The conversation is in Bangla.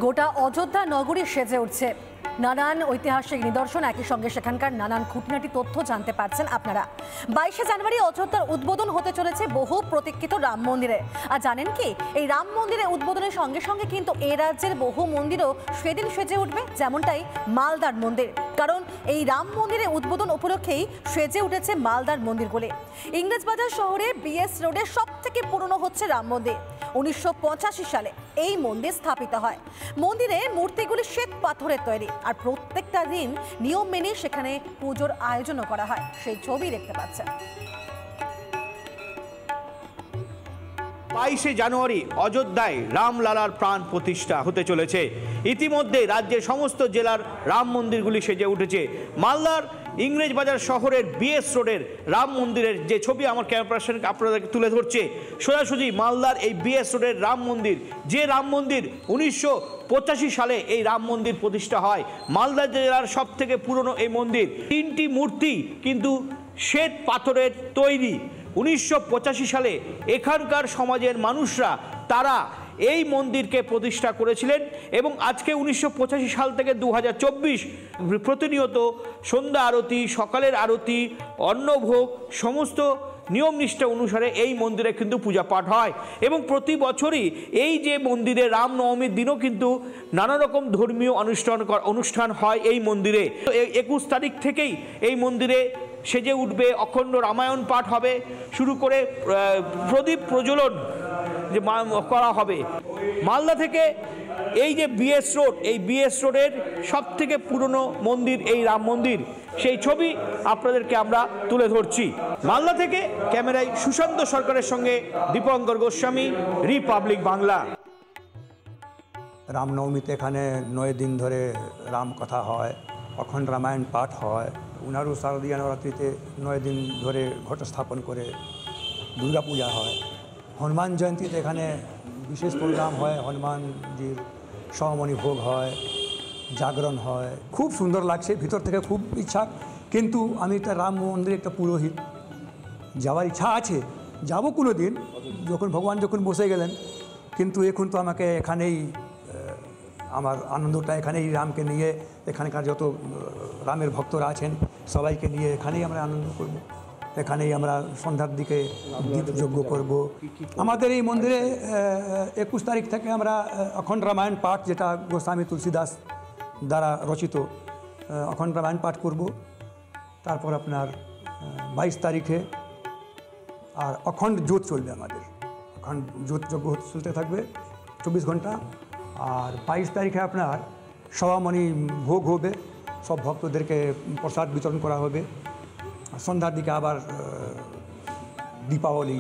গোটা অযোধ্যা নগরী সেজে উঠছে। নানান ঐতিহাসিক নিদর্শন, একই সঙ্গে সেখানকার নানান খুঁটিনাটি তথ্য জানতে পারছেন আপনারা। 22শে জানুয়ারি অযোধ্যার উদ্বোধন হতে চলেছে বহু প্রতীক্ষিত রাম মন্দিরে। আর জানেন কি, এই রাম মন্দিরের উদ্বোধনের সঙ্গে সঙ্গে কিন্তু এ রাজ্যের বহু মন্দিরও সেদিন সেজে উঠবে, যেমনটাই মালদার মন্দির। কারণ এই রাম মন্দিরের উদ্বোধন উপলক্ষেই সেজে উঠেছে মালদার মন্দিরগুলি। ইংরেজবাজার শহরে বিএস রোডে সব থেকে পুরনো হচ্ছে রাম মন্দির। 1985 সালে এই মন্দির স্থাপিত হয়। মন্দিরে মূর্তিগুলি শ্বেত পাথরের তৈরি, আর প্রত্যেকটা দিন নিয়ম মেনে সেখানে পুজোর আয়োজনও করা হয়। সেই ছবি দেখতে পাচ্ছেন। 22শে জানুয়ারি অযোধ্যায় রামলালার প্রাণ প্রতিষ্ঠা হতে চলেছে। ইতিমধ্যে রাজ্যের সমস্ত জেলার রাম মন্দিরগুলি সেজে উঠেছে। মালদার ইংরেজবাজার শহরের বিএস রোডের রাম মন্দিরের যে ছবি আমার ক্যামেরা পার্সন আপনাদেরকে তুলে ধরছে, সোজাসুজি মালদার এই বিএস রোডের রাম মন্দির, যে রাম মন্দির 1985 সালে এই রাম মন্দির প্রতিষ্ঠা হয়। মালদা জেলার সব থেকে পুরনো এই মন্দির। 3টি মূর্তি কিন্তু শ্বেত পাথরের তৈরি। 1985 সালে এখানকার সমাজের মানুষরা তারা এই মন্দিরকে প্রতিষ্ঠা করেছিলেন এবং আজকে 1985 সাল থেকে 2024 প্রতিনিয়ত সন্ধ্যা আরতি, সকালের আরতি, অন্নভোগ সমস্ত নিয়ম নিষ্ঠা অনুসারে এই মন্দিরে কিন্তু পূজা পাঠ হয়। এবং প্রতি বছরই এই যে মন্দিরে রামনবমীর দিনও কিন্তু নানা রকম ধর্মীয় অনুষ্ঠান হয় এই মন্দিরে। 21 তারিখ থেকেই এই মন্দিরে সেজে উঠবে, অখণ্ড রামায়ণ পাঠ হবে, শুরু করে প্রদীপ প্রজ্বলন যে করা হবে। মালদা থেকে এই যে বিএস রোড, এই বিএস রোডের সব থেকে পুরনো মন্দির এই রাম মন্দির, সেই ছবি আপনাদেরকে আমরা তুলে ধরছি। মালদা থেকে ক্যামেরায় সুশান্ত সরকারের সঙ্গে দীপঙ্কর গোস্বামী, রিপাবলিক বাংলা। রামনবমীতে এখানে 9 দিন ধরে রাম কথা হয়, অখণ্ড রামায়ণ পাঠ হয়। উনারও শারদীয় নবরাত্রিতে 9 দিন ধরে ঘট স্থাপন করে দুর্গা পূজা হয়। হনুমান জয়ন্তীতে এখানে বিশেষ প্রোগ্রাম হয়, হনুমানজির সহমণি ভোগ হয়, জাগরণ হয়। খুব সুন্দর লাগছে, ভিতর থেকে খুব ইচ্ছা। কিন্তু আমি একটা রাম মন্দিরে একটা পুরোহিত, যাওয়ার ইচ্ছা আছে, যাব কোনো দিন, ভগবান যখন বসে গেলেন। কিন্তু এখন তো আমাকে এখানেই আমার আনন্দটা এখানেই রামকে নিয়ে, এখানকার যত রামের ভক্তরা আছেন সবাইকে নিয়ে এখানেই আমরা আনন্দ করব। এখানেই আমরা সন্ধ্যার দিকে দীপযজ্ঞ করব। আমাদের এই মন্দিরে 21 তারিখ থেকে আমরা অখণ্ড রামায়ণ পাঠ, যেটা গোস্বামী তুলসীদাস দ্বারা রচিত অখণ্ড রামায়ণ পাঠ করব। তারপর আপনার 22 তারিখে আর অখণ্ড জ্যোত চলবে আমাদের, অখণ্ড জ্যোত যজ্ঞ চলতে থাকবে 24 ঘন্টা। আর 22 তারিখে আপনার সভামণি ভোগ হবে, সব ভক্তদেরকে প্রসাদ বিতরণ করা হবে। সন্ধ্যার দিকে আবার দীপাবলি